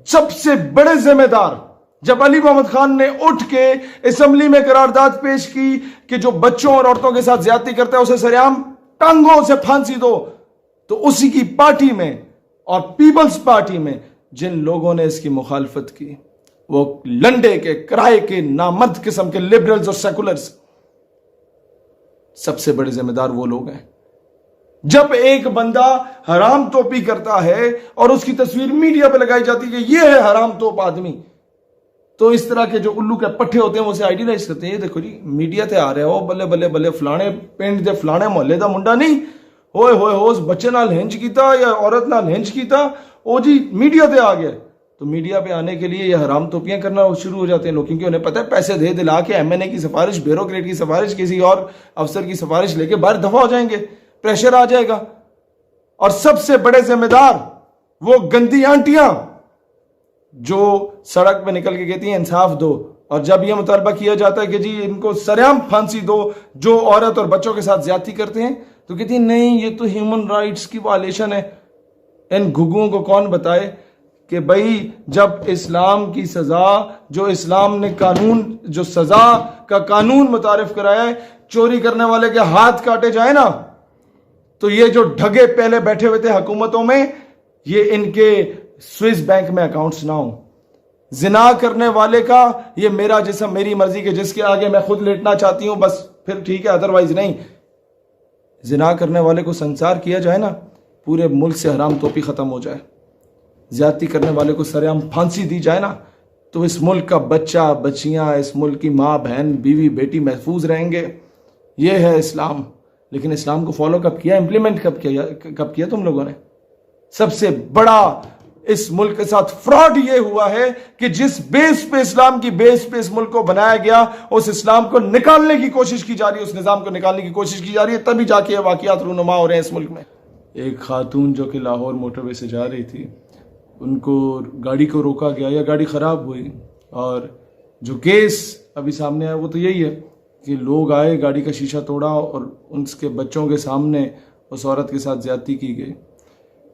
سب سے بڑے ذمہ دار جب علی محمد خان نے اٹھ کے اسمبلی میں قرارداد پیش کی کہ جو بچوں اور عورتوں کے ساتھ زیادتی کرتا ہے اسے سریعام ٹانگوں سے پھانسی دو، تو اسی کی پارٹی میں اور پیپلز پارٹی میں جن لوگوں نے اس کی مخالفت کی وہ لنڈے کے کرائے کے نامرد قسم کے لبرلز اور سیکولرز، سب سے بڑے ذمہ دار وہ لوگ ہیں۔ جب ایک بندہ حرام توپی کرتا ہے اور اس کی تصویر میڈیا پہ لگائی جاتی ہے کہ یہ ہے حرام توپ آدمی، تو اس طرح کے جو الو کے پٹھے ہوتے ہیں وہ اسے آئیڈیلائز کرتے ہیں، یہ دیکھو جی میڈیا تے آ رہے ہو، بلے بلے بلے فلانے پنڈ دے فلانے محلے دا منڈا نہیں ہوئے ہوئے ہو اس بچے نال ہنج کیتا یا عورت نال ہنج کیتا، او جی میڈیا تے آ گیا۔ تو میڈیا پہ آنے کے لیے یہ حرام توپیاں کرنا شروع ہو جاتے ہیں لوگ، کیونکہ انہیں پتہ ہے پیسے دے دلا کے ایم این اے کی سفارش، بیوروکریٹ کی سفارش، کسی اور افسر کی سفارش لے کے باہر دفع ہو جائیں گے، پریشر آ جائے گا۔ اور سب سے بڑے ذمہ دار وہ گندی آنٹیاں جو سڑک پہ نکل کے کہتی ہیں انصاف دو، اور جب یہ مطالبہ کیا جاتا ہے کہ جی ان کو سرعام پھانسی دو جو عورت اور بچوں کے ساتھ زیادتی کرتے ہیں، تو کہتی ہیں نہیں یہ تو ہیومن رائٹس کی وائلیشن ہے۔ ان گھگوں کو کون بتائے کہ بھائی جب اسلام کی سزا، جو اسلام نے قانون، جو سزا کا قانون متعارف کرایا ہے، چوری کرنے والے کے ہاتھ کاٹے جائیں نا، تو یہ جو ڈھگے پہلے بیٹھے ہوئے تھے حکومتوں میں، یہ ان کے سوئس بینک میں اکاؤنٹس نہ ہوں۔ زنا کرنے والے کا یہ میرا جسم میری مرضی کے جس کے آگے میں خود لیٹنا چاہتی ہوں بس پھر ٹھیک ہے، ادروائز نہیں۔ زنا کرنے والے کو سنسار کیا جائے نا، پورے ملک سے حرام توپی ختم ہو جائے، زیادتی کرنے والے کو سرعام پھانسی دی جائے نا، تو اس ملک کا بچہ بچیاں، اس ملک کی ماں بہن بیوی بیٹی محفوظ رہیں گے۔ یہ ہے اسلام۔ لیکن اسلام کو فالو کب کیا، امپلیمنٹ کب کیا تم لوگوں نے؟ سب سے بڑا اس ملک کے ساتھ فراڈ یہ ہوا ہے کہ جس بیس پہ اسلام کی بیس پہ اس ملک کو بنایا گیا، اس اسلام کو نکالنے کی کوشش کی جا رہی ہے، اس نظام کو نکالنے کی کوشش کی جا رہی ہے، تبھی جا کے یہ واقعات رونما ہو رہے ہیں اس ملک میں۔ ایک خاتون جو کہ لاہور موٹر وے سے جا رہی تھی، ان کو گاڑی کو روکا گیا یا گاڑی خراب ہوئی، اور جو کیس ابھی سامنے آیا وہ تو یہی ہے کہ لوگ آئے، گاڑی کا شیشہ توڑا اور ان کے بچوں کے سامنے اس عورت کے ساتھ زیادتی کی گئی۔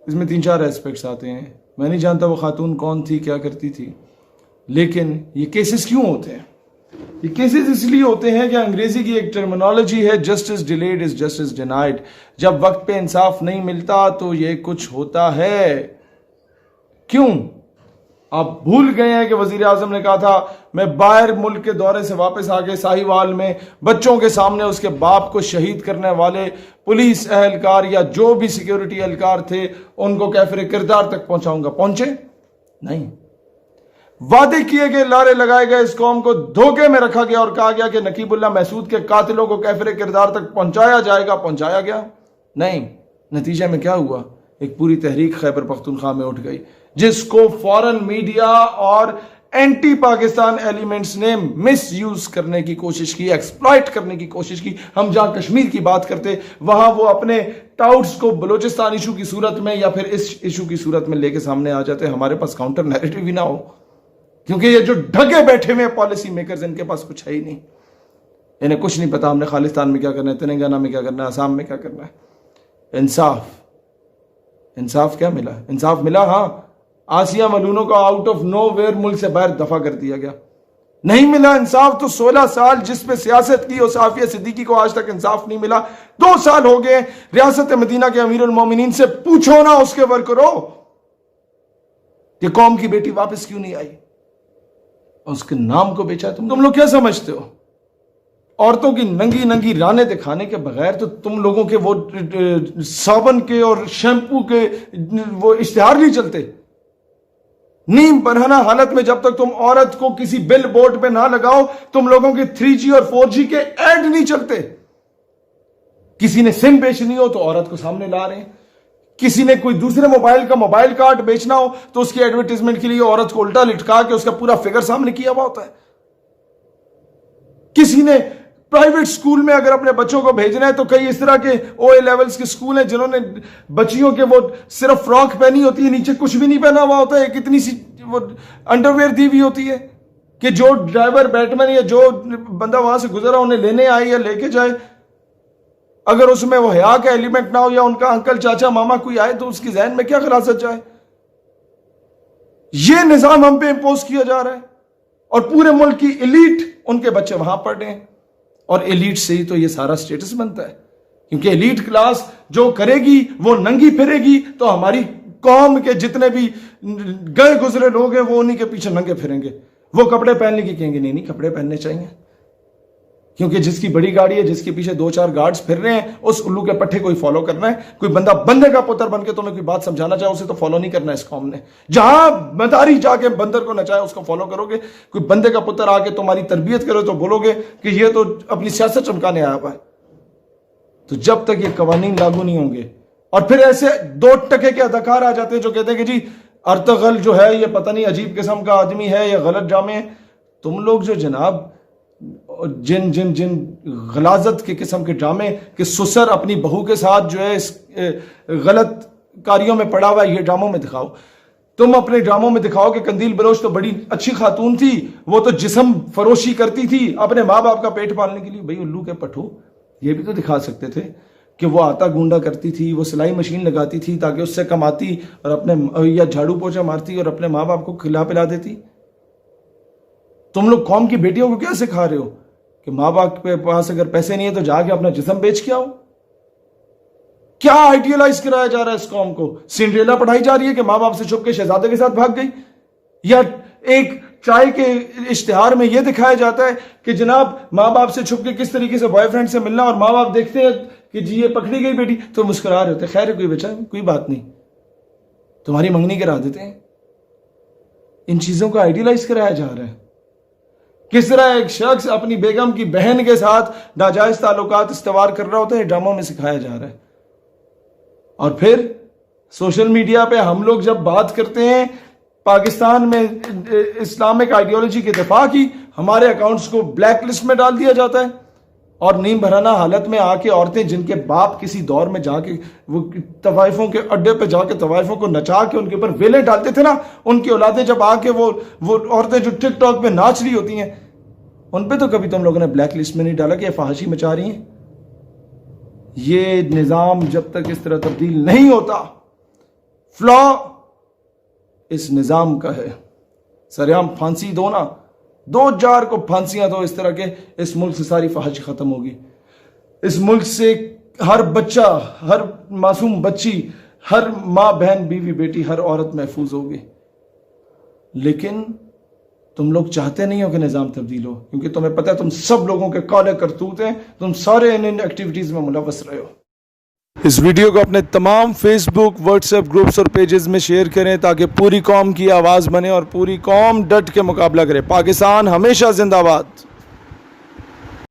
اس میں 3-4 ایسپیکٹس آتے ہیں، میں نہیں جانتا وہ خاتون کون تھی، کیا کرتی تھی، لیکن یہ کیسز کیوں ہوتے ہیں؟ یہ کیسز اس لیے ہوتے ہیں کہ انگریزی کی ایک ٹرمینالوجی ہے، justice delayed is justice denied. جب وقت پہ انصاف نہیں ملتا تو یہ کچھ ہوتا ہے۔ کیوں؟ آپ بھول گئے ہیں کہ وزیر اعظم نے کہا تھا میں باہر ملک کے دورے سے واپس آ کے ساہیوال میں بچوں کے سامنے اس کے باپ کو شہید کرنے والے پولیس اہلکار یا جو بھی سیکیورٹی اہلکار تھے ان کو کیفر کردار تک پہنچاؤں گا۔ پہنچے نہیں۔ وعدے کیے گئے، لارے لگائے گئے، اس قوم کو دھوکے میں رکھا گیا اور کہا گیا کہ نقیب اللہ محسود کے قاتلوں کو کیفر کردار تک پہنچایا جائے گا، پہنچایا گیا نہیں۔ نتیجے میں کیا ہوا؟ ایک پوری تحریک خیبر پختونخوا میں اٹھ گئی جس کو فورن میڈیا اور اینٹی پاکستان ایلیمنٹس نے مس یوز کرنے کی کوشش کی، ایکسپلائٹ کرنے کی کوشش کی۔ ہم جہاں کشمیر کی بات کرتے وہاں وہ اپنے ٹاؤٹس کو بلوچستان ایشو کی صورت میں یا پھر اس ایشو کی صورت میں لے کے سامنے آ جاتے، ہمارے پاس کاؤنٹر نیریٹو بھی نہ ہو، کیونکہ یہ جو ڈھگے بیٹھے ہوئے پالیسی میکرز ان کے پاس کچھ ہے ہی نہیں، انہیں کچھ نہیں پتا ہم نے خالستان میں کیا کرنا ہے، تلنگانہ میں کیا کرنا ہے، آسام میں کیا کرنا ہے۔ انصاف کیا ملا؟ انصاف ملا، ہاں، آسیہ ملونوں کو آؤٹ آف نو ویئر ملک سے باہر دفع کر دیا گیا۔ نہیں ملا انصاف تو 16 سال جس پہ سیاست کی اور عافیہ صدیقی کو آج تک انصاف نہیں ملا۔ 2 سال ہو گئے ریاست مدینہ کے امیر المومنین سے پوچھو نا اس کے ورکروں کہ قوم کی بیٹی واپس کیوں نہیں آئی، اس کے نام کو بیچا۔ تم لوگ کیا سمجھتے ہو؟ عورتوں کی ننگی ننگی رانے دکھانے کے بغیر تو تم لوگوں کے وہ صابن کے اور شیمپو کے وہ اشتہار نہیں چلتے۔ نیم برہنہ حالت میں جب تک تم عورت کو کسی بل بورڈ پہ نہ لگاؤ، تم لوگوں کے 3G اور 4G کے ایڈ نہیں چلتے۔ کسی نے سم بیچنی ہو تو عورت کو سامنے لا رہے ہیں، کسی نے کوئی دوسرے موبائل کا موبائل کارڈ بیچنا ہو تو اس کی ایڈورٹیزمنٹ کے لیے عورت کو الٹا لٹکا کے اس کا پورا فگر سامنے کیا ہوا ہوتا ہے۔ کسی نے پرائیویٹ سکول میں اگر اپنے بچوں کو بھیجنا ہے تو کئی اس طرح کے OA لیولز کے سکول ہیں جنہوں نے بچیوں کے وہ صرف فراک پہنی ہوتی ہے، نیچے کچھ بھی نہیں پہنا ہوا ہوتا ہے، ایک اتنی سی وہ انڈرویئر دی ہوئی ہوتی ہے کہ جو ڈرائیور بیٹمین یا جو بندہ وہاں سے گزرا انہیں لینے آئے یا لے کے جائے، اگر اس میں وہ حیا کا ایلیمنٹ نہ ہو یا ان کا انکل چاچا ماما کوئی آئے تو اس کی ذہن میں کیا خلاصت جائے؟ یہ نظام ہم پہ امپوز کیا جا رہا ہے اور پورے ملک کی ایلیٹ ان کے بچے وہاں پڑھ رہے ہیں اور ایلیٹ سے ہی تو یہ سارا سٹیٹس بنتا ہے کیونکہ ایلیٹ کلاس جو کرے گی وہ ننگی پھرے گی تو ہماری قوم کے جتنے بھی گئے گزرے لوگ ہیں وہ انہی کے پیچھے ننگے پھریں گے. وہ کپڑے پہننے کی کہیں گے نہیں کپڑے پہننے چاہیے کیونکہ جس کی بڑی گاڑی ہے جس کے پیچھے 2-4 گارڈز پھر رہے ہیں اس الو کے پٹھے کو ہی فالو کرنا ہے. کوئی بندہ بندے کا پتر بن کے تمہیں کوئی بات سمجھانا چاہے اسے تو فالو نہیں کرنا ہے. اس قوم نے جہاں مداری جا کے بندر کو نچائے اس کو فالو کرو گے. کوئی بندے کا پتر آ کے تمہاری تربیت کرے تو بولو گے کہ یہ تو اپنی سیاست چمکانے آیا ہوا ہے. تو جب تک یہ قوانین لاگو نہیں ہوں گے اور پھر ایسے 2 ٹکے کے اداکار آ جاتے ہیں جو کہتے ہیں کہ جی ارطغرل جو ہے یہ پتہ نہیں عجیب قسم کا آدمی ہے یا غلط جامع ہے. تم لوگ جو جناب جن غلاظت کے قسم کے ڈرامے کہ سسر اپنی بہو کے ساتھ جو ہے اس غلط کاریوں میں پڑا ہوا ہے یہ ڈراموں میں دکھاؤ. تم اپنے ڈراموں میں دکھاؤ کہ قندیل بلوچ تو بڑی اچھی خاتون تھی وہ تو جسم فروشی کرتی تھی اپنے ماں باپ کا پیٹ پالنے کے لیے. بھئی الو کے پٹھو یہ بھی تو دکھا سکتے تھے کہ وہ آٹا گونڈا کرتی تھی وہ سلائی مشین لگاتی تھی تاکہ اس سے کماتی اور اپنے یا جھاڑو پوچھا مارتی اور اپنے ماں باپ کو کھلا پلا دیتی. تم لوگ قوم کی بیٹیوں کو کیا سکھا رہے ہو کہ ماں باپ کے پاس اگر پیسے نہیں ہے تو جا کے اپنا جسم بیچ کے آؤ. کیا آئیڈیالائز کرایا جا رہا ہے اس قوم کو. سنڈریلا پڑھائی جا رہی ہے کہ ماں باپ سے چھپ کے شہزادے کے ساتھ بھاگ گئی. یا ایک چائے کے اشتہار میں یہ دکھایا جاتا ہے کہ جناب ماں باپ سے چھپ کے کس طریقے سے بوائے فرینڈ سے ملنا اور ماں باپ دیکھتے ہیں کہ جی یہ پکڑی گئی بیٹی تو مسکرا رہے ہوتے خیر کوئی بچہ کوئی بات نہیں تمہاری منگنی کرا دیتے ہیں. ان چیزوں کو آئیڈیالائز کرایا جا رہا ہے. کس طرح ایک شخص اپنی بیگم کی بہن کے ساتھ ناجائز تعلقات استوار کر رہا ہوتا ہے ڈراموں میں سکھایا جا رہا ہے. اور پھر سوشل میڈیا پہ ہم لوگ جب بات کرتے ہیں پاکستان میں اسلامک آئیڈیالوجی کے دفاع کی ہمارے اکاؤنٹس کو بلیک لسٹ میں ڈال دیا جاتا ہے اور نیم بھرانا حالت میں آ کے عورتیں جن کے باپ کسی دور میں جا کے وہ طوائفوں کے اڈے پہ جا کے طوائفوں کو نچا کے ان کے اوپر ویلیں ڈالتے تھے نا ان کی اولادیں جب آ کے وہ عورتیں جو ٹک ٹاک پہ ناچ رہی ہوتی ہیں ان پہ تو کبھی تم لوگوں نے بلیک لسٹ میں نہیں ڈالا کہ یہ فحاشی مچا رہی ہیں. یہ نظام جب تک اس طرح تبدیل نہیں ہوتا فلا اس نظام کا ہے. سریعام پھانسی دو نا 2-4 کو پھانسیاں دو اس طرح کے اس ملک سے ساری فحاشی ختم ہوگی. اس ملک سے ہر بچہ ہر معصوم بچی ہر ماں بہن بیوی بیٹی ہر عورت محفوظ ہوگی. لیکن تم لوگ چاہتے نہیں ہو کہ نظام تبدیل ہو کیونکہ تمہیں پتہ ہے تم سب لوگوں کے کالے کرتوت ہیں تم سارے ان ایکٹیویٹیز میں ملوث رہے ہو. اس ویڈیو کو اپنے تمام فیس بک واٹس ایپ گروپس اور پیجز میں شیئر کریں تاکہ پوری قوم کی آواز بنے اور پوری قوم ڈٹ کے مقابلہ کرے. پاکستان ہمیشہ زندہ باد.